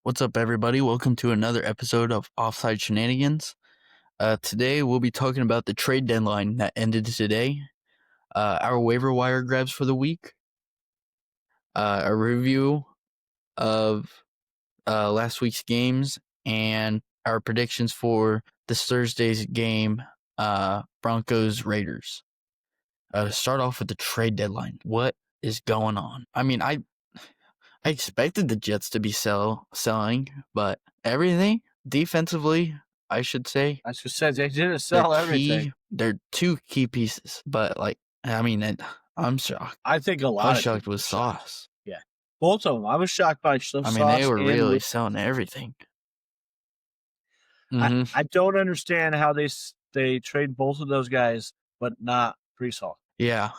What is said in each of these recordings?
What's up, everybody? Welcome to another episode of Offside Shenanigans. Today, we'll be talking about the trade deadline that ended today, our waiver wire grabs for the week, a review of last week's games, and our predictions for this Thursday's game, Broncos-Raiders. To start off with the trade deadline, what is going on? I mean, I expected the Jets to be selling, but everything defensively, I should say, I just said they didn't sell everything. They're two key pieces, but I'm shocked. I think a I lot was of shocked people with were shocked. Sauce. Yeah, both of them. I was shocked by I mean, they Sauce were and really with, selling everything. I don't understand how they trade both of those guys, but not Brees. Yeah.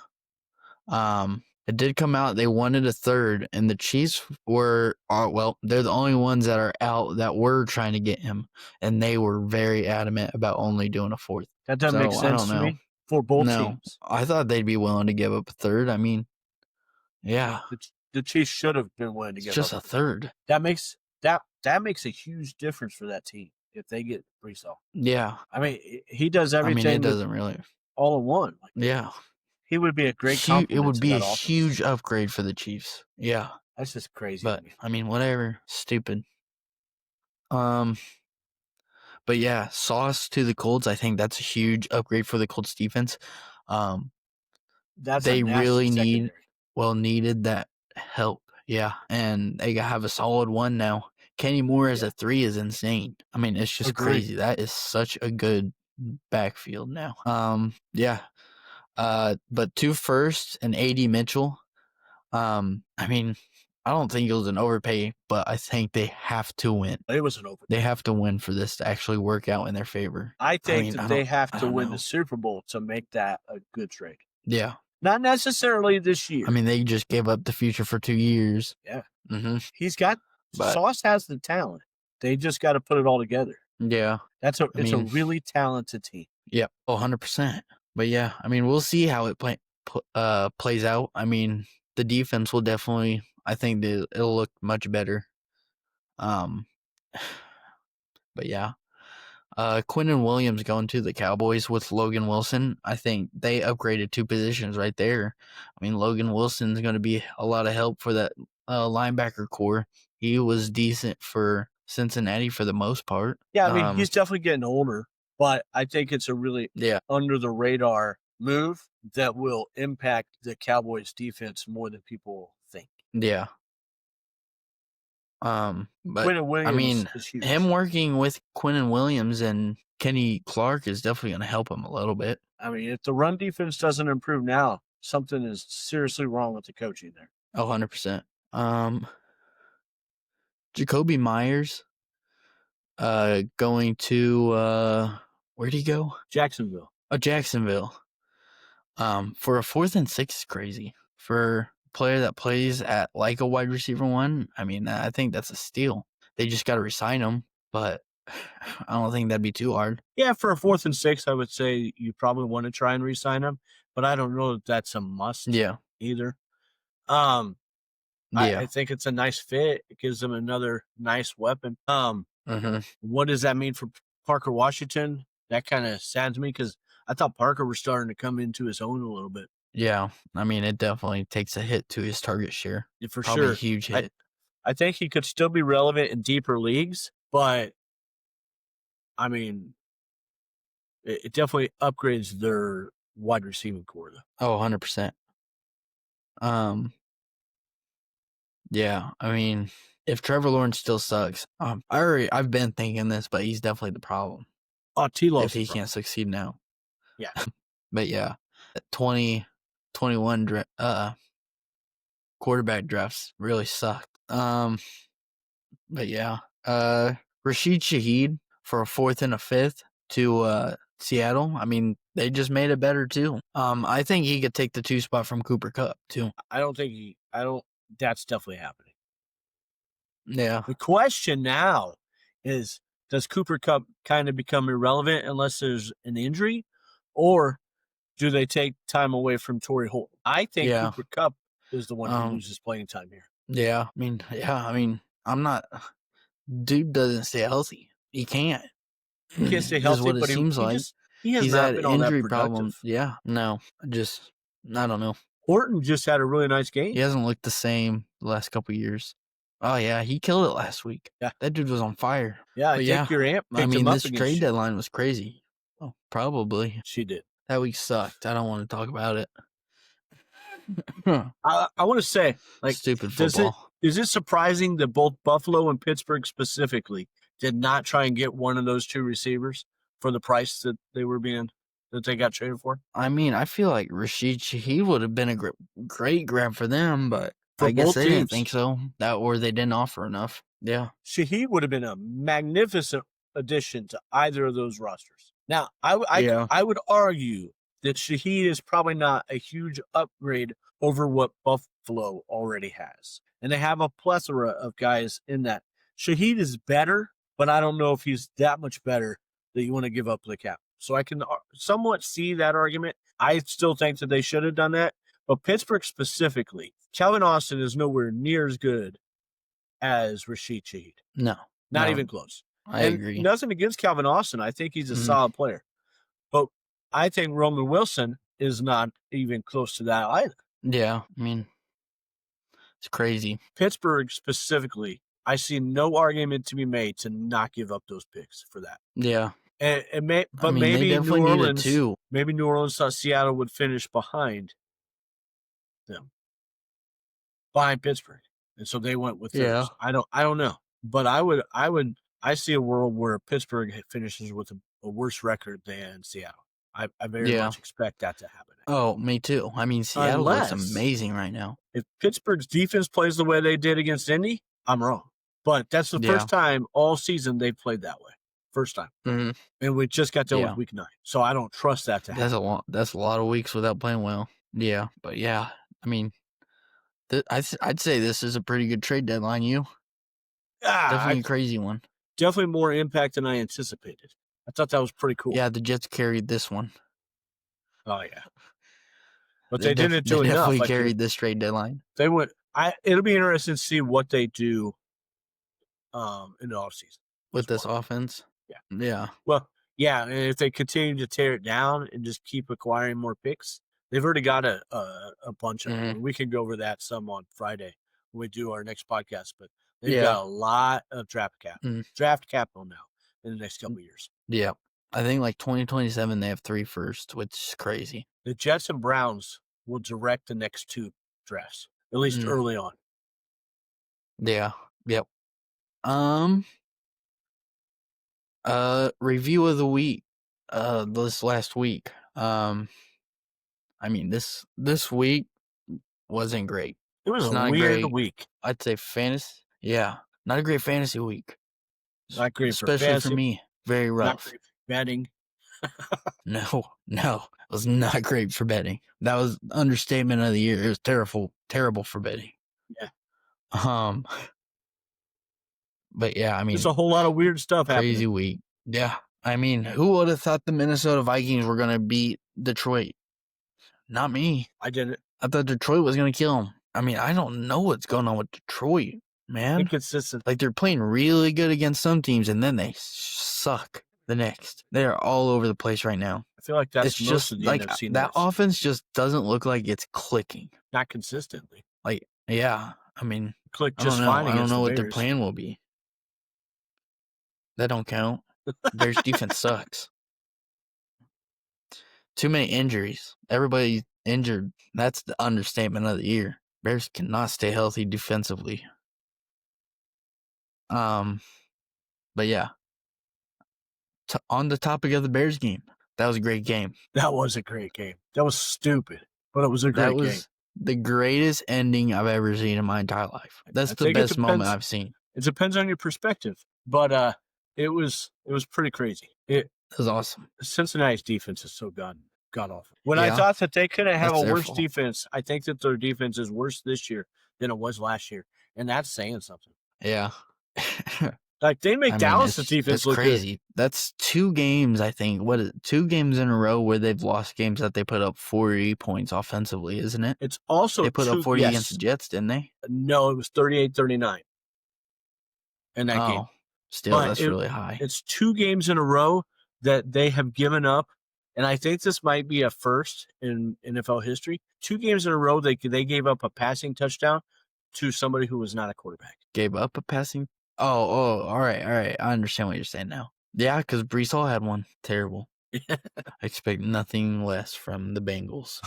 It did come out they wanted a third, and the Chiefs they're the only ones that are out that were trying to get him, and they were very adamant about only doing a fourth. That doesn't make sense to me for both teams. I thought they'd be willing to give up a third. I mean, yeah, the Chiefs should have been willing to give just up a third. That makes a huge difference for that team if they get Brees. Yeah, I mean, he does everything. I mean, it doesn't really all in one. Yeah. He would be a great compliment. It would be a offense. huge upgrade for the Chiefs. Yeah. That's just crazy. But, I mean, whatever. Stupid. But yeah, Sauce to the Colts, I think that's a huge upgrade for the Colts defense. They really needed that help. Yeah. And they have a solid one now. Kenny Moore as a 3 is insane. I mean, it's just crazy. That is such a good backfield now. Yeah. But 2 firsts and A.D. Mitchell. I mean, I don't think it was an overpay, but I think they have to win. It was an overpay. They have to win for this to actually work out in their favor. I think they have to win the Super Bowl to make that a good trade. Yeah. Not necessarily this year. I mean, they just gave up the future for 2 years. Yeah. Mm-hmm. Sauce has the talent. They just got to put it all together. Yeah. It's a really talented team. Yeah. 100%. But yeah, I mean, we'll see how it plays out. I mean, the defense will definitely, I think it'll look much better. But yeah. Quinnen Williams going to the Cowboys with Logan Wilson. I think they upgraded 2 positions right there. I mean, Logan Wilson's going to be a lot of help for that linebacker core. He was decent for Cincinnati for the most part. Yeah, I mean, he's definitely getting older, but I think it's a really under the radar move that will impact the Cowboys defense more than people think. Yeah. But Williams, I mean, him working with Quinnen Williams and Kenny Clark is definitely going to help him a little bit. I mean, if the run defense doesn't improve now, something is seriously wrong with the coaching there. 100%. Jacoby Myers, going to where'd he go? Jacksonville. Oh, Jacksonville. For a 4th and 6 is crazy. For player that plays at like a wide receiver 1, I mean, I think that's a steal. They just got to resign him, but I don't think that'd be too hard. Yeah, for a 4th and 6, I would say you probably want to try and resign him, but I don't know if that's a must. Either. I think it's a nice fit. It gives them another nice weapon. What does that mean for Parker Washington? That kind of saddens me because I thought Parker was starting to come into his own a little bit. Yeah, I mean, it definitely takes a hit to his target share. Yeah, for Probably sure. A huge hit. I think he could still be relevant in deeper leagues, but, I mean, it definitely upgrades their wide receiving core, though. Oh, 100%. Yeah, I mean, if Trevor Lawrence still sucks, I've been thinking this, but he's definitely the problem. Oh, T-Law's if he can't succeed now. Yeah. But yeah, 2021 quarterback drafts really sucked. But yeah, Rashid Shaheed for a 4th and a 5th to Seattle. I mean, they just made it better too. I think he could take the 2 spot from Cooper Kupp too. That's definitely happening. Yeah. The question now is, does Cooper Kupp kind of become irrelevant unless there's an injury, or do they take time away from Torrey Holt? I think Cooper Kupp is the one who loses playing time here. Yeah. I mean, I'm not dude doesn't stay healthy. He can't. He can't stay Just healthy, what it but seems like. he has He's not had been all that injury productive. problems. Yeah, no, I don't know. Horton just had a really nice game. He hasn't looked the same the last couple of years. Oh yeah, he killed it last week. Yeah, that dude was on fire. Yeah, I think your aunt picked him up this against trade you. deadline was crazy. Oh, probably She did. That week sucked. I don't want to talk about it. I want to say, like, stupid football. Is it surprising that both Buffalo and Pittsburgh specifically did not try and get one of those two receivers for the price that they got traded for? I mean, I feel like Rashid Shaheed would have been a great grab for them, but I guess they didn't think so. Or they didn't offer enough. Yeah. Shaheed would have been a magnificent addition to either of those rosters. Now, I would argue that Shaheed is probably not a huge upgrade over what Buffalo already has. And they have a plethora of guys in that. Shaheed is better, but I don't know if he's that much better that you want to give up the cap. So I can somewhat see that argument. I still think that they should have done that. But Pittsburgh specifically, Calvin Austin is nowhere near as good as Rashid Shaheed. No. Not even close. I agree. Nothing against Calvin Austin. I think he's a solid player. But I think Roman Wilson is not even close to that either. Yeah, I mean, it's crazy. Pittsburgh specifically, I see no argument to be made to not give up those picks for that. Yeah. Maybe New Orleans, maybe New Orleans thought Seattle would finish behind them, behind Pittsburgh, and so they went with theirs. I don't know, but I see a world where Pittsburgh finishes with a worse record than Seattle. I very much expect that to happen. Oh, me too. I mean, Seattle looks amazing right now. If Pittsburgh's defense plays the way they did against Indy, I'm wrong. But that's the first time all season they've played that way. First time. Mm-hmm. And we just got done with week 9. So I don't trust that to happen. That's a lot of weeks without playing well. Yeah. But yeah, I mean, I'd say this is a pretty good trade deadline. Definitely a crazy one. Definitely more impact than I anticipated. I thought that was pretty cool. Yeah, the Jets carried this one. Oh, yeah. But they didn't do enough. They definitely carried this trade deadline. They went. It'll be interesting to see what they do in the offseason. With this offense? Yeah. Yeah. Well, yeah, and if they continue to tear it down and just keep acquiring more picks, they've already got a bunch of them. We can go over that some on Friday when we do our next podcast, but they've got a lot of draft capital now in the next couple of years. Yeah. I think like 2027 they have 3 firsts, which is crazy. The Jets and Browns will direct the next 2 drafts, at least early on. Yeah. Yep. Review of the week. This last week. I mean, this week wasn't great. It was a weird week. I'd say fantasy. Yeah, not a great fantasy week. Not great, especially for me. Very rough. Not great for betting. No, it was not great for betting. That was understatement of the year. It was terrible for betting. Yeah. But yeah, I mean, there's a whole lot of weird stuff happening. Crazy week. Yeah. I mean, who would have thought the Minnesota Vikings were going to beat Detroit? Not me. I didn't. I thought Detroit was going to kill them. I mean, I don't know what's going on with Detroit, man. Inconsistent. Like, they're playing really good against some teams, and then they suck the next. They're all over the place right now. I feel like that's just of the like NFC that offense just doesn't look like it's clicking. Not consistently. Like, yeah. I mean, click just fine. I don't know what their plan will be. That don't count. Bears defense sucks. Too many injuries. Everybody's injured. That's the understatement of the year. Bears cannot stay healthy defensively. But yeah. On the topic of the Bears game, that was a great game. That was a great game. That was stupid, but it was a great game. The greatest ending I've ever seen in my entire life. That's the best moment I've seen. It depends on your perspective, but it was pretty crazy. It was awesome. Cincinnati's defense is so god awful. When I thought that they couldn't have a worse defense, I think that their defense is worse this year than it was last year, and that's saying something. Yeah. Like, they make Dallas' defense look crazy. Good. That's 2 games, I think. 2 games in a row where they've lost games that they put up 40 points offensively, isn't it? It's also they put up 40 against the Jets, didn't they? No, it was 38-39 in that game. Still, that's really high. It's 2 games in a row that they have given up, and I think this might be a first in NFL history. 2 games in a row they gave up a passing touchdown to somebody who was not a quarterback. Gave up a passing? Oh, all right. I understand what you're saying now. Yeah, because Brees Hall had one. Terrible. I expect nothing less from the Bengals.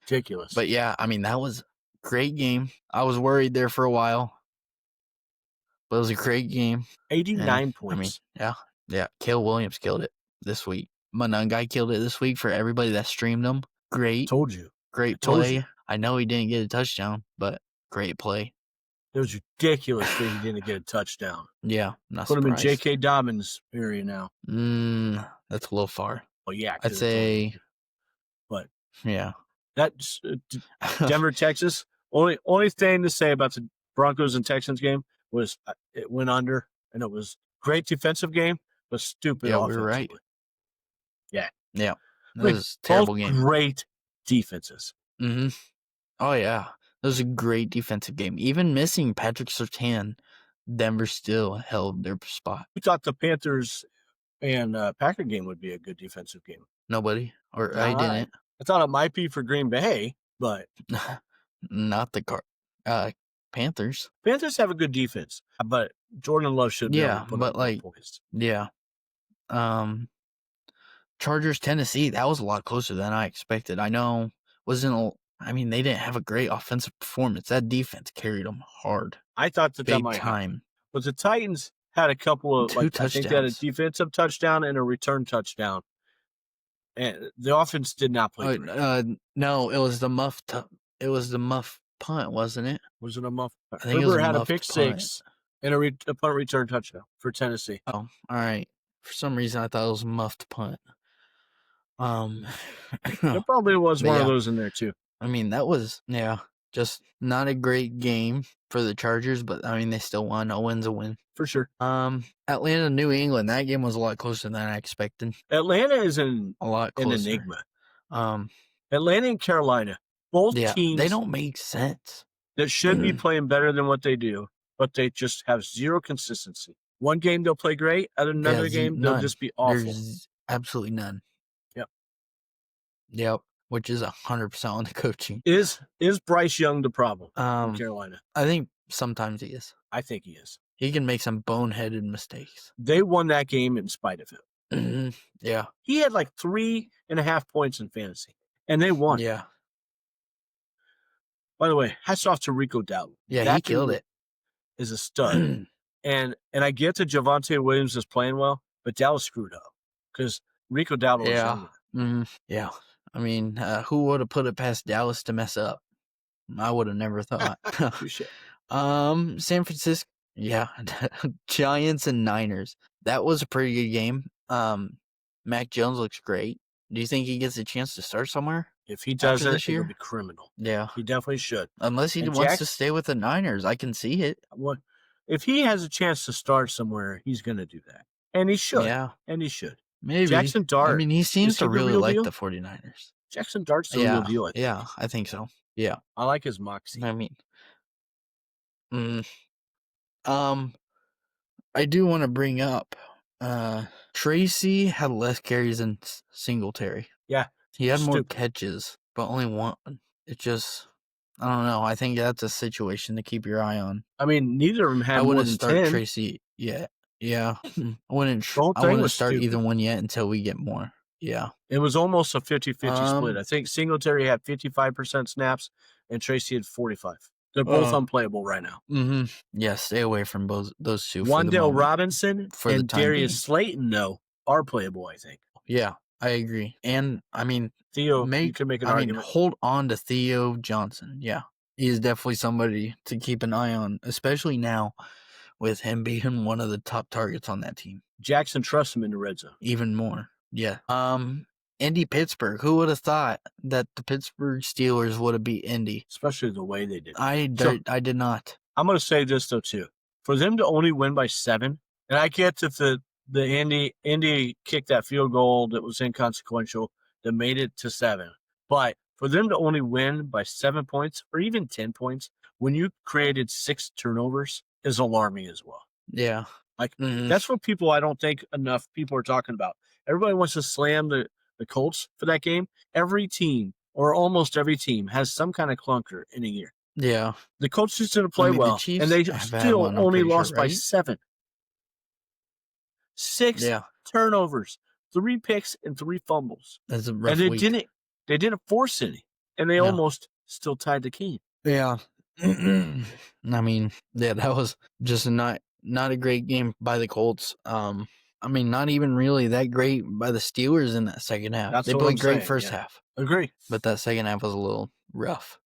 Ridiculous. But yeah, I mean, that was a great game. I was worried there for a while, but it was a great game. 89 points. I mean, yeah. Cale Williams killed it this week. Guy killed it this week for everybody that streamed him. Great. Told you. Great play. I know he didn't get a touchdown, but great play. It was ridiculous that he didn't get a touchdown. Yeah, not Put surprised. him in J.K. Dobbins area now. That's a little far. Well, yeah. I'd say, but yeah. That's Denver, Texas. Only thing to say about the Broncos and Texans game was it went under, and it was great defensive game, but stupid offensively. We were right. Yeah. It was a terrible game. Great defenses. Mm-hmm. Oh, yeah. It was a great defensive game. Even missing Patrick Surtain, Denver still held their spot. We thought the Panthers and Packer game would be a good defensive game. Nobody. Or I didn't. I thought it might be for Green Bay, but not the Panthers. Panthers have a good defense, but Jordan Love should be able to put up points. Yeah. Chargers, Tennessee, that was a lot closer than I expected. I know they didn't have a great offensive performance. That defense carried them hard. I thought that might happen. But the Titans had a couple of touchdowns. I think they had a defensive touchdown and a return touchdown. And the offense did not play great. No, it was the muff punt, wasn't it? Was it a muff punt? I think Herbert had a pick six and a punt return touchdown for Tennessee. Oh, all right. For some reason, I thought it was a muffed punt. There probably was one of those in there too. I mean, that was just not a great game for the Chargers, but I mean they still won. A win's a win for sure. Atlanta, New England, that game was a lot closer than I expected. Atlanta is a lot closer. An enigma. Atlanta and Carolina, both teams, they don't make sense. That should be playing better than what they do, but they just have zero consistency. One game they'll play great, another game they'll just be awful. There's absolutely none. Yep. Which is 100% on the coaching. Is Bryce Young the problem in Carolina? I think sometimes he is. I think he is. He can make some boneheaded mistakes. They won that game in spite of him. Mm-hmm. Yeah. He had like 3.5 points in fantasy, and they won. Yeah. By the way, hats off to Rico Dowdle. Yeah, he killed it. Is a stud. and I get that Javonte Williams is playing well, but Dallas screwed up because Rico Dowdle is younger. Mm-hmm. Yeah. I mean, who would have put it past Dallas to mess up? I would have never thought. San Francisco, Giants and Niners. That was a pretty good game. Mac Jones looks great. Do you think he gets a chance to start somewhere? If he does it, it'll be criminal. Yeah. He definitely should. Unless he wants to stay with the Niners. I can see it. If he has a chance to start somewhere, he's going to do that. And he should. Yeah. And he should. Maybe. Jackson Dart. I mean, he seems to really like the 49ers. Jackson Dart's the real deal. I think so. Yeah. I like his moxie. I mean, I do want to bring up, Tracy had less carries than Singletary. Yeah. He had more catches, but only one. It just, I don't know. I think that's a situation to keep your eye on. I mean, neither of them had more than 10. I wouldn't start Tracy yet. Yeah. I wouldn't start either one yet until we get more. Yeah. It was almost a 50-50 split. I think Singletary had 55% snaps and Tracy had 45. They're both unplayable right now. Mm-hmm. Yeah, stay away from those two. Wandale Robinson and Darius Slayton, though, are playable, I think. Yeah, I agree. And, I mean, Theo, you can make an argument. Hold on to Theo Johnson. Yeah, he is definitely somebody to keep an eye on, especially now with him being one of the top targets on that team. Jackson trusts him in the red zone. Even more. Yeah. Indy, Pittsburgh. Who would have thought that the Pittsburgh Steelers would have beat Indy? Especially the way they did. I did not. I'm going to say this, though, too. For them to only win by 7, and I get that the Indy kicked that field goal that was inconsequential that made it to 7. But for them to only win by 7 points or even 10 points when you created 6 turnovers is alarming as well. Yeah. Like, Mhm. that's what I don't think enough people are talking about. Everybody wants to slam the Colts for that game. Every team, or almost every team, has some kind of clunker in a year. Yeah. The Colts just didn't I play mean, the well, and Chiefs they have had still one, I'm only pretty sure, lost by right? 7. 6 Yeah. turnovers, 3 picks, and 3 fumbles. It's a And rough week. they didn't force any, and they No. almost still tied the game. Yeah. I mean, yeah, that was just not a great game by the Colts. I mean, not even really that great by the Steelers in that second half. That's They what I'm played great saying, first yeah. half, Agree. but that second half was a little rough.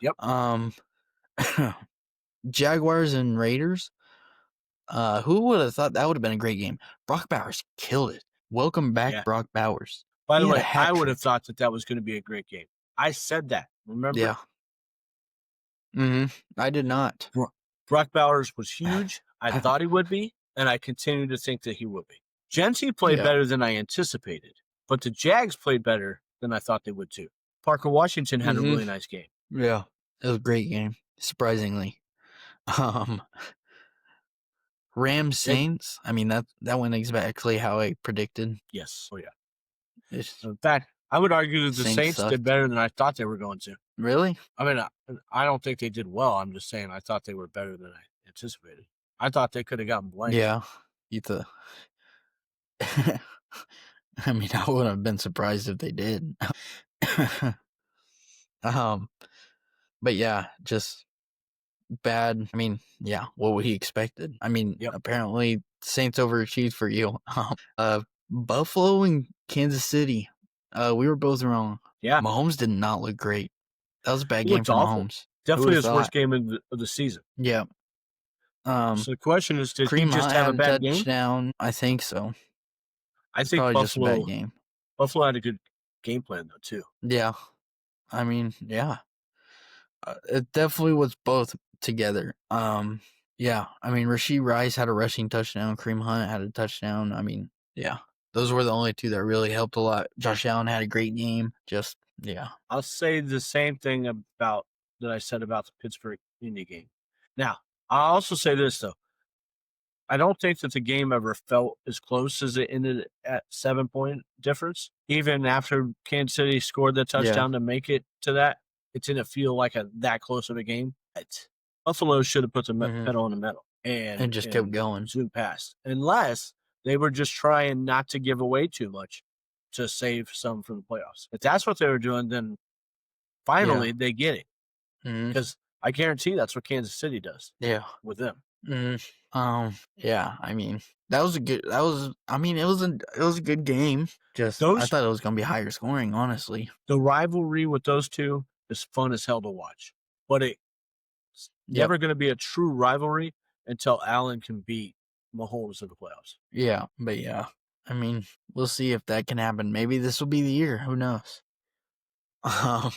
Yep. Um, Jaguars and Raiders. Who would have thought that would have been a great game? Brock Bowers killed it. Welcome back, Yeah. Brock Bowers. By He the had a way, I hat would have trick. thought that was gonna be a great game. I said that, remember? Yeah. I did not. Brock Bowers was huge. I thought he would be, and I continue to think that he will be. Genty played Yeah. better than I anticipated, but the Jags played better than I thought they would too. Parker Washington had a really nice game. Yeah. It was a great game, surprisingly. Rams Saints. I mean that went exactly how I predicted. Yes. Oh, yeah. It's, In fact, I would argue that the Saints Saints did sucked. better than I thought they were going to. Really? I mean, I don't think they did well. I'm just saying I thought they were better than I anticipated. I thought they could have gotten blanked. Yeah. You thought. I mean, I wouldn't have been surprised if they did. But yeah, just bad. I mean, yeah, what would he expected? I mean, Yep. apparently Saints overachieved for you. Buffalo and Kansas City. We were both wrong. Yeah. Mahomes did not look great. That was a bad He game looked for awful. Mahomes. Definitely his thought? worst game of the season. Yeah. So the question is, did he Kareem just Hunt have a had a bad game? touchdown. I think so. I It's think probably just a bad game. Buffalo had a good game plan though too. Yeah. I mean, yeah. It definitely was both together. Yeah. I mean, Rashee Rice had a rushing touchdown. Kareem Hunt had a touchdown. I mean, yeah. Those were the only two that really helped a lot. Josh Allen had a great game. Just, yeah. I'll say the same thing about that I said about the Pittsburgh Indy game. Now, I'll also say this though. I don't think that the game ever felt as close as it ended at 7-point difference. Even after Kansas City scored the touchdown to make it to that, it didn't feel like that close of a game. Buffalo should have put the pedal on the metal And just kept going. zoomed past, unless they were just trying not to give away too much to save some for the playoffs. If that's what they were doing, then finally they get it. Because I guarantee that's what Kansas City does. Yeah. With them. Yeah, I mean, it was a good game. Just, I thought it was going to be higher scoring, honestly. The rivalry with those two is fun as hell to watch, but it's never going to be a true rivalry until Allen can beat Mahomes in the playoffs. Yeah, but yeah, I mean, we'll see if that can happen. Maybe this will be the year. Who knows? I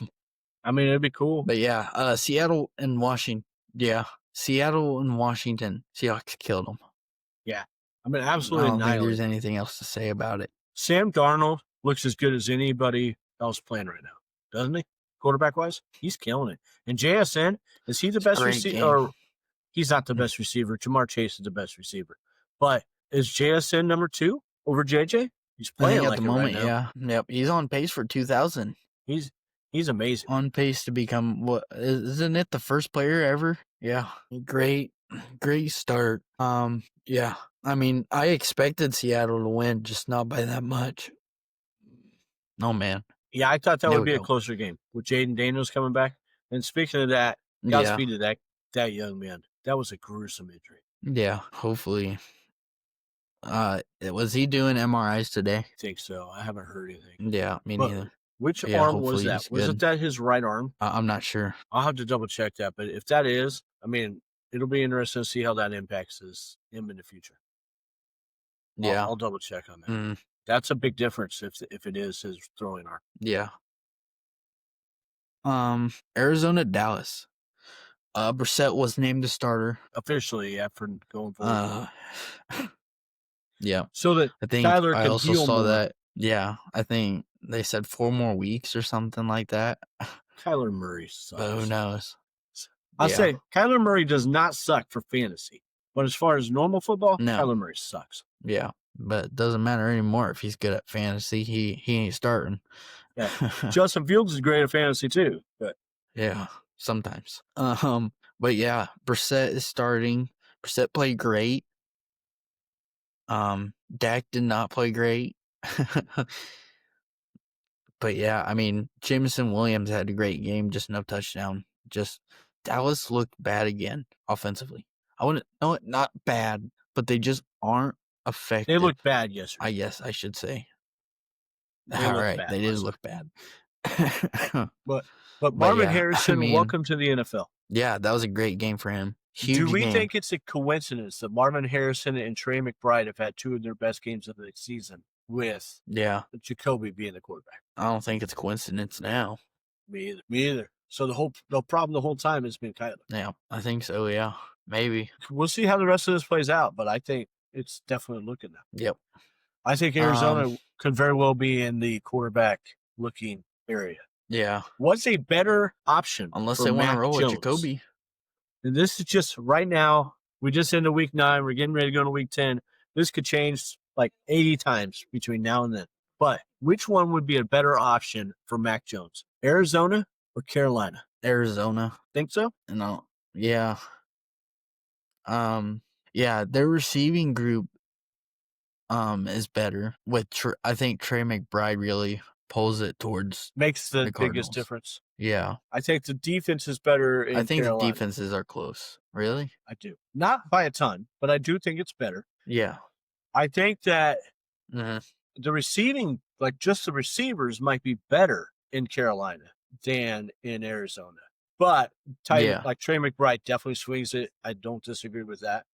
mean, it'd be cool. But yeah, Seattle and Washington. Yeah, Seattle and Washington. Seahawks killed them. Yeah, I mean, absolutely. I don't think there's anything else to say about it. Sam Darnold looks as good as anybody else playing right now, doesn't he? Quarterback wise, he's killing it. And JSN, is he the best receiver? Or he's not the best receiver. Jamar Chase is the best receiver, but is JSN number 2 over JJ? He's playing at the moment. Right now. Yeah, yep. He's on pace for 2,000. He's amazing. On pace to become what? Isn't it the first player ever? Yeah, great start. Yeah. I mean, I expected Seattle to win, just not by that much. Oh man. Yeah, I thought that would be a closer game with Jaden Daniels coming back. And speaking of that, Godspeed to that young man. That was a gruesome injury. Yeah, hopefully. Was he doing MRIs today? I think so. I haven't heard anything. Yeah, me neither. Which arm was that? Was that his right arm? I'm not sure. I'll have to double check that. But if that is, I mean, it'll be interesting to see how that impacts him in the future. Yeah, I'll double check on that. That's a big difference if it is his throwing arm. Yeah. Arizona, Dallas. Brissett was named the starter officially after going forward. Yeah. So that I think Tyler I can also heal saw more. That. Yeah, I think they said 4 more weeks or something like that. Kyler Murray sucks. But who knows? I'll say Kyler Murray does not suck for fantasy. But as far as normal football, No. Kyler Murray sucks. Yeah, but it doesn't matter anymore if he's good at fantasy. He ain't starting. Yeah. Justin Fields is great at fantasy too, but yeah, sometimes. But yeah, Brissett is starting. Brissett played great. Dak did not play great. But yeah, I mean, Jameson Williams had a great game, just no touchdown. Just Dallas looked bad again offensively. I wouldn't know it, not bad, but they just aren't effective. they looked bad yesterday. I guess I should say. They All looked right, bad they did last look bad. But Marvin yeah, Harrison, I mean, welcome to the NFL. Yeah, that was a great game for him. Huge Do we game. think it's a coincidence that Marvin Harrison and Trey McBride have had two of their best games of the season with Jacoby being the quarterback? I don't think it's a coincidence now. Me either. So the problem the whole time has been Kyler. Yeah, I think so, yeah. Maybe. We'll see how the rest of this plays out, but I think it's definitely looking that. Yep. I think Arizona could very well be in the quarterback looking area. Yeah. What's a better option? Unless they want to roll with Jacoby. And this is just right now. We just into week 9. We're getting ready to go into week 10. This could change like 80 times between now and then. But which one would be a better option for Mac Jones? Arizona or Carolina? Arizona. Think so? No. Yeah. Yeah, their receiving group is better with I think Trey McBride really pulls it towards makes the Cardinals. biggest difference. Yeah. I think the defense is better in I think Carolina. the defenses are close. Really? I do. Not by a ton, but I do think it's better. Yeah. I think that the receiving, like just the receivers, might be better in Carolina than in Arizona. But like Trey McBride definitely swings it. I don't disagree with that.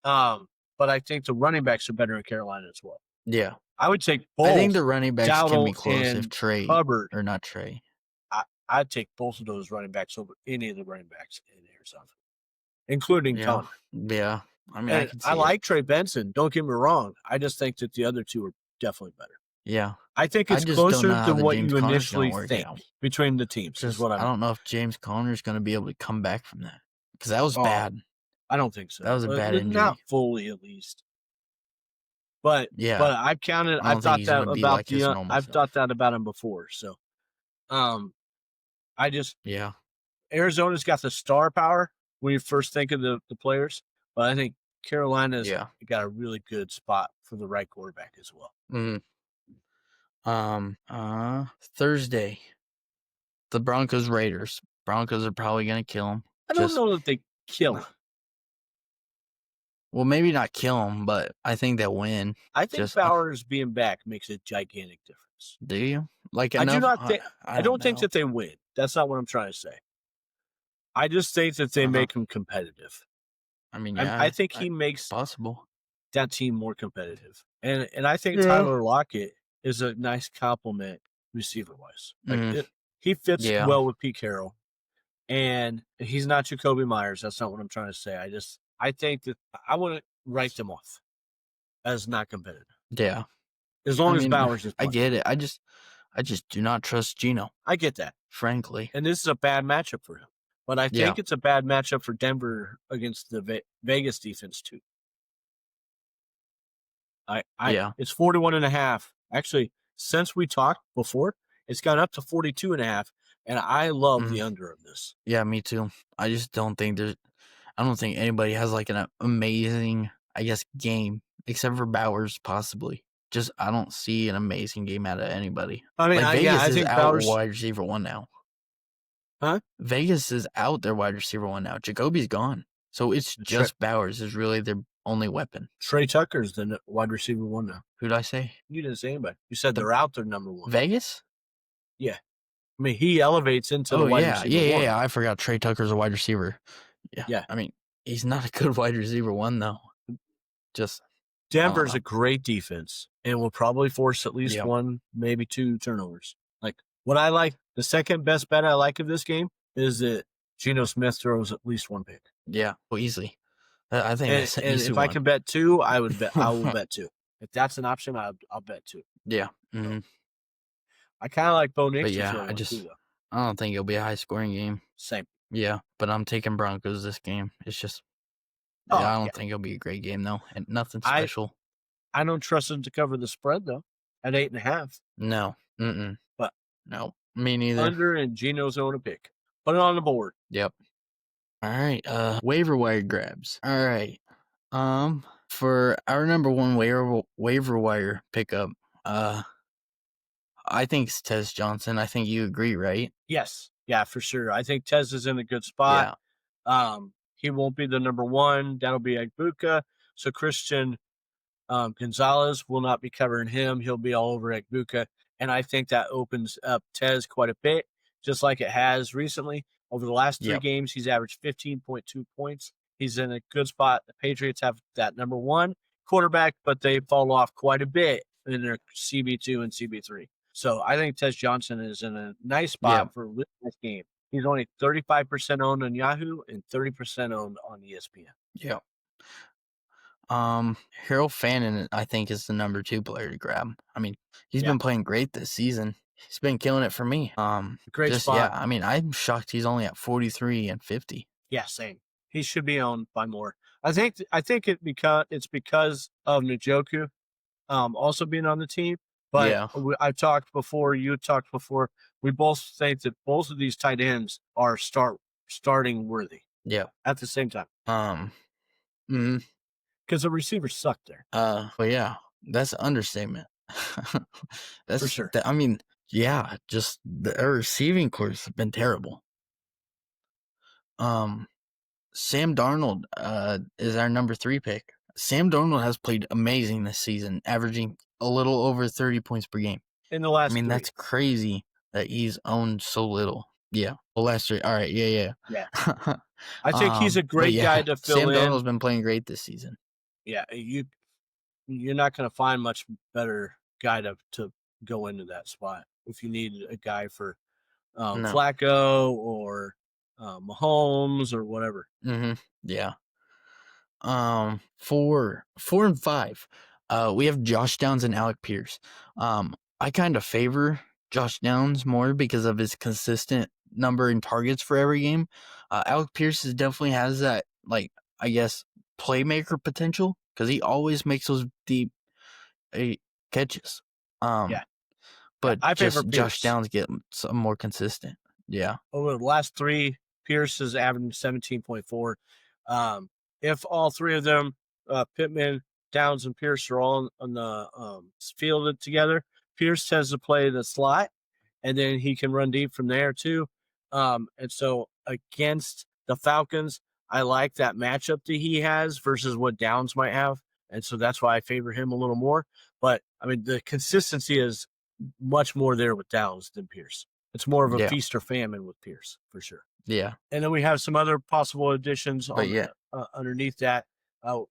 But I think the running backs are better in Carolina as well. Yeah. I would take both. I think the running backs Dowdle can be close if Trey Hubbard, or not Trey. I'd take both of those running backs over any of the running backs in Arizona, including Conner. Yeah. I mean, I like Trey Benson. Don't get me wrong. I just think that the other two are definitely better. Yeah. I think it's closer than what you initially think between the teams. Is what I don't know if James Conner's going to be able to come back from that because that was bad. I don't think so. That was a bad injury. Not fully, at least. But I've thought that about I've thought that about him before. So, Arizona's got the star power when you first think of the players, but I think Carolina's got a really good spot for the right quarterback as well. Thursday, the Broncos Raiders. Broncos are probably going to kill them. I don't know that they kill him. Well, maybe not kill him, but I think they'll win. I think Bowers being back makes a gigantic difference. Do you? Like I do not think. I don't think that they win. That's not what I'm trying to say. I just think that they make him competitive. I mean, I think he makes possible that team more competitive, and I think Tyler Lockett is a nice compliment receiver wise. Like he fits well with Pete Carroll, and he's not Jacoby Myers. That's not what I'm trying to say. I think that I want to write them off as not competitive. Yeah, as long as Bowers is playing. I get it. I just do not trust Geno. I get that, frankly, and this is a bad matchup for him. But I think it's a bad matchup for Denver against the Vegas defense too. It's 41.5. Actually, since we talked before, it's gone up to 42.5, and I love the under of this. Yeah, me too. I just don't think I don't think anybody has like an amazing, I guess, game except for Bowers, possibly. Just I don't see an amazing game out of anybody. I mean, Vegas I think is Bowers out wide receiver 1 now. Huh? Vegas is out their wide receiver 1 now. Jacoby's gone. So it's just Bowers is really their only weapon. Trey Tucker's the wide receiver 1 now. Who did I say? You didn't say anybody. You said they're out their number 1. Vegas? Yeah. I mean, he elevates into the wide receiver 1. Yeah. I forgot Trey Tucker's a wide receiver. Yeah. I mean, he's not a good wide receiver 1, though. Just Denver's a great defense and will probably force at least 1, maybe 2 turnovers. Like, what I like, the second best bet I like of this game is that Geno Smith throws at least 1 pick. Yeah, easily. I think that's an easy if one. I can bet 2, I will bet 2. If that's an option, I'll bet 2. Yeah. Mm-hmm. I kind of like Bo Nix. But yeah, I don't think it'll be a high scoring game. Same. Yeah, but I'm taking Broncos this game. It's just Yeah, Oh I yeah, don't think it'll be a great game though, and nothing I special. I don't trust them to cover the spread though at 8.5. No, But no, me neither. under and Gino's own a pick. Put it on the board. Yep. All right. Waiver wire grabs. All right. For our number one waiver wire pickup, I think it's Tez Johnson. I think you agree, right? Yes, yeah, for sure. I think Tez is in a good spot. Yeah. He won't be the number one. That'll be Agbuka. So Christian Gonzalez will not be covering him. He'll be all over Agbuka. And I think that opens up Tez quite a bit, just like it has recently. Over the last 3 Yep. games, he's averaged 15.2 points. He's in a good spot. The Patriots have that number one quarterback, but they fall off quite a bit in their CB2 and CB3. So I think Tez Johnson is in a nice spot Yep. for this game. He's only 35% owned on Yahoo and 30% owned on ESPN. Yep. Harold Fannin, I think, is the number 2 player to grab. I mean, he's been playing great this season. He's been killing it for me. Great spot. Yeah. I mean, I'm shocked he's only at 43 and 50. Yeah, same. He should be owned by more. I think it's because of Njoku also being on the team. But Yeah. I've talked before, you talked before. We both think that both of these tight ends are starting worthy. Yeah. At the same time. Mhm. Because the receivers suck there. But yeah, that's an understatement. For sure. I mean, yeah, just our receiving course have been terrible. Sam Darnold is our number 3 pick. Sam Darnold has played amazing this season, averaging a little over 30 points per game. In the last 3. That's crazy that he's owned so little. Yeah. The last 3. All right. Yeah. Yeah. I think he's a great guy to fill Sam in. Darnold's been playing great this season. Yeah, you're not going to find much better guy to go into that spot if you need a guy for No. Flacco or Mahomes or whatever. Yeah. 4 and 5. We have Josh Downs and Alec Pierce. I kind of favor Josh Downs more because of his consistent number in targets for every game. Alec Pierce definitely has that, like, I guess, playmaker potential because he always makes those deep catches. Yeah. But I favor Josh Pierce. Downs get some more consistent. Yeah. Over the last 3, Pierce is averaging 17.4. If all 3 of them, Pittman, Downs, and Pierce are all on the fielded together, Pierce tends to play the slot, and then he can run deep from there too. And so against the Falcons, I like that matchup that he has versus what Downs might have. And so that's why I favor him a little more. But I mean, the consistency is much more there with Downs than Pierce. It's more of a feast or famine with Pierce for sure. Yeah. And then we have some other possible additions underneath that.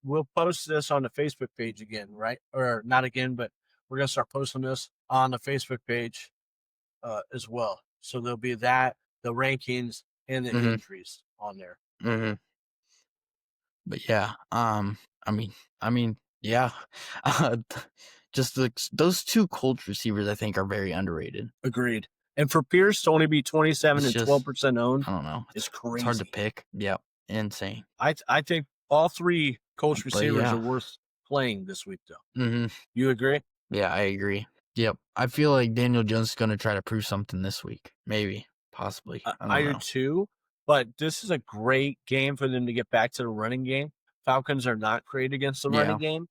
We'll post this on the Facebook page again, right? Or not again, but we're going to start posting this on the Facebook page as well. So there'll be that, the rankings, and the injuries on there. But yeah, I mean, yeah. Just those 2 Colts receivers, I think, are very underrated. Agreed. And for Pierce to only be 27 and 12% owned, I don't know. It's crazy. It's hard to pick. Yep, insane. I think all 3 Colts receivers are worth playing this week, though. You agree? Yeah, I agree. Yep. I feel like Daniel Jones is going to try to prove something this week. Maybe. Possibly. I don't know. do too. But this is a great game for them to get back to the running game. Falcons are not great against the running game.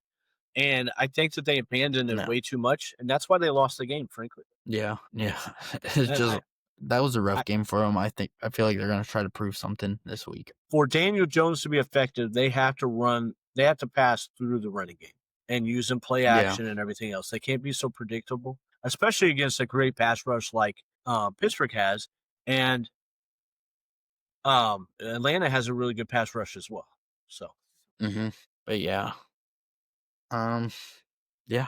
And I think that they abandoned it way too much. And that's why they lost the game, frankly. Yeah. It's just that was a rough game for them. I feel like they're going to try to prove something this week. For Daniel Jones to be effective, they have to pass through the running game and use them play action and everything else. They can't be so predictable, especially against a great pass rush like Pittsburgh has. And Atlanta has a really good pass rush as well. So, but yeah. Yeah.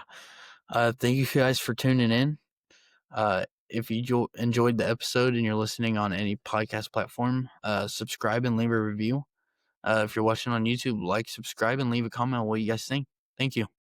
Thank you guys for tuning in. If you enjoyed the episode and you're listening on any podcast platform, subscribe and leave a review. If you're watching on YouTube, like, subscribe, and leave a comment on what you guys think. Thank you.